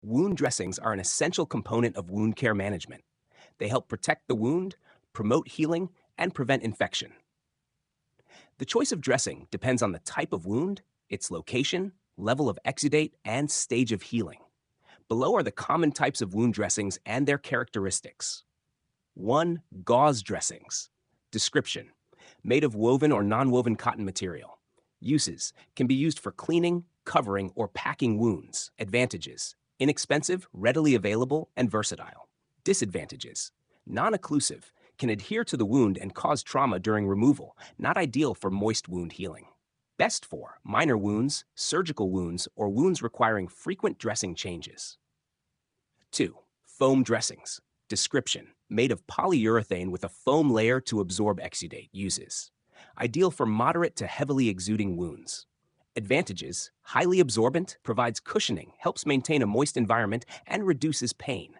Wound dressings are an essential component of wound care management. They help protect the wound, promote healing, and prevent infection. The choice of dressing depends on the type of wound, its location, level of exudate, and stage of healing. Below are the common types of wound dressings and their characteristics. 1. Gauze dressings. Description: made of woven or non-woven cotton material. Uses: can be used for cleaning, covering, or packing wounds. Advantages: inexpensive, readily available, and versatile. Disadvantages: non-occlusive, can adhere to the wound and cause trauma during removal, not ideal for moist wound healing. Best for minor wounds, surgical wounds, or wounds requiring frequent dressing changes. 2. Foam dressings. Description: made of polyurethane with a foam layer to absorb exudate. Uses: ideal for moderate to heavily exuding wounds. Advantages: highly absorbent, provides cushioning, helps maintain a moist environment, and reduces pain.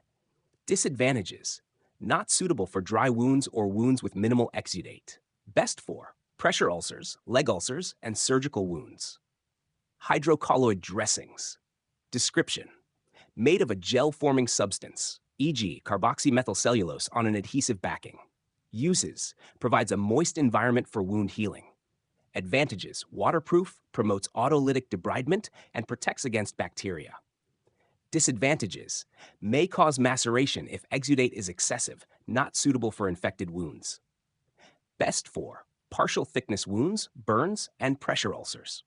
Disadvantages: not suitable for dry wounds or wounds with minimal exudate. Best for pressure ulcers, leg ulcers, and surgical wounds. Hydrocolloid dressings. Description: made of a gel-forming substance, e.g. carboxymethylcellulose on an adhesive backing. Uses: provides a moist environment for wound healing. Advantages: waterproof, promotes autolytic debridement, and protects against bacteria. Disadvantages: may cause maceration if exudate is excessive, not suitable for infected wounds. Best for partial thickness wounds, burns, and pressure ulcers.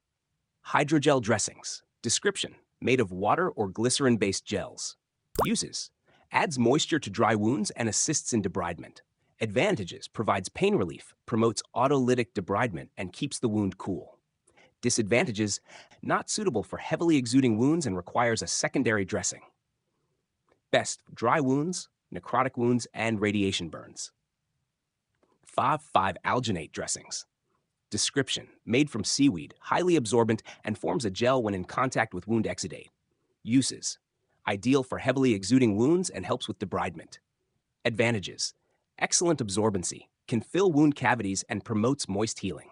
Hydrogel dressings. Description: made of water or glycerin-based gels. Uses: adds moisture to dry wounds and assists in debridement. Advantages: provides pain relief, promotes autolytic debridement, and keeps the wound cool. Disadvantages: not suitable for heavily exuding wounds and requires a secondary dressing. Best for dry wounds, necrotic wounds, and radiation burns. 5 alginate dressings. Description: made from seaweed, highly absorbent, and forms a gel when in contact with wound exudate. Uses: ideal for heavily exuding wounds and helps with debridement. Advantages: excellent absorbency, can fill wound cavities, and promotes moist healing.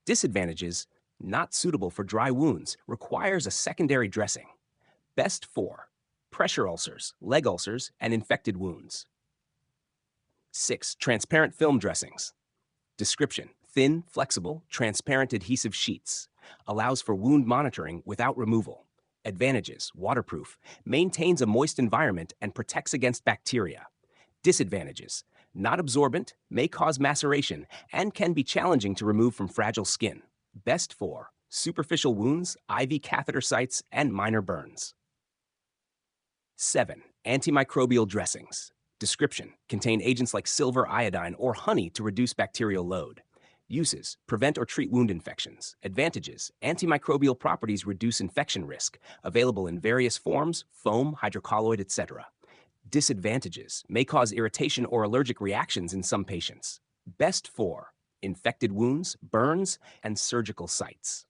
Disadvantages: not suitable for dry wounds, requires a secondary dressing. Best for pressure ulcers, leg ulcers, and infected wounds. 6. Transparent film dressings. Description: thin, flexible, transparent adhesive sheets. Allows for wound monitoring without removal. Advantages: waterproof, maintains a moist environment, and protects against bacteria. Disadvantages: not absorbent, may cause maceration, and can be challenging to remove from fragile skin. Best for superficial wounds, IV catheter sites, and minor burns. 7. Antimicrobial dressings. Description: contain agents like silver iodine or honey to reduce bacterial load. Uses: prevent or treat wound infections. Advantages: antimicrobial properties reduce infection risk. Available in various forms, foam, hydrocolloid, etc. Disadvantages: may cause irritation or allergic reactions in some patients. Best for infected wounds, burns, and surgical sites.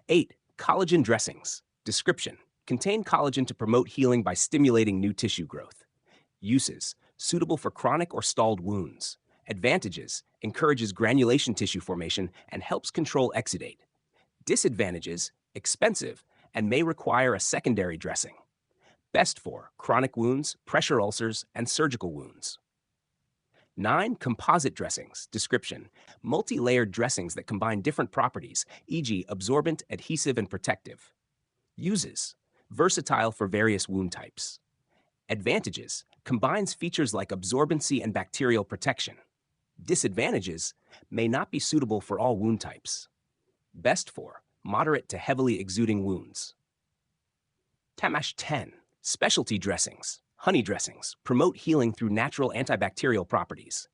8. Collagen dressings. Description: contain collagen to promote healing by stimulating new tissue growth. Uses: suitable for chronic or stalled wounds. Advantages: encourages granulation tissue formation and helps control exudate. Disadvantages: expensive and may require a secondary dressing. Best for chronic wounds, pressure ulcers, and surgical wounds. 9. Composite dressings. Description: multi-layered dressings that combine different properties, e.g. absorbent, adhesive, and protective. Uses: versatile for various wound types. Advantages: combines features like absorbency and bacterial protection. Disadvantages: may not be suitable for all wound types. Best for moderate to heavily exuding wounds. Tamash 10. Specialty dressings. Honey dressings promote healing through natural antibacterial properties.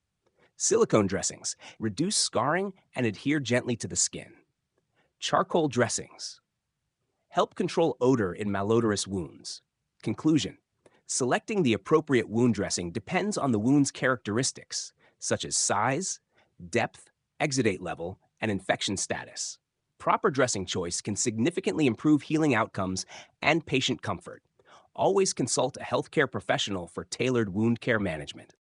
Silicone dressings reduce scarring and adhere gently to the skin. Charcoal dressings help control odor in malodorous wounds. Conclusion: selecting the appropriate wound dressing depends on the wound's characteristics, such as size, depth, exudate level, and infection status. Proper dressing choice can significantly improve healing outcomes and patient comfort. Always consult a healthcare professional for tailored wound care management.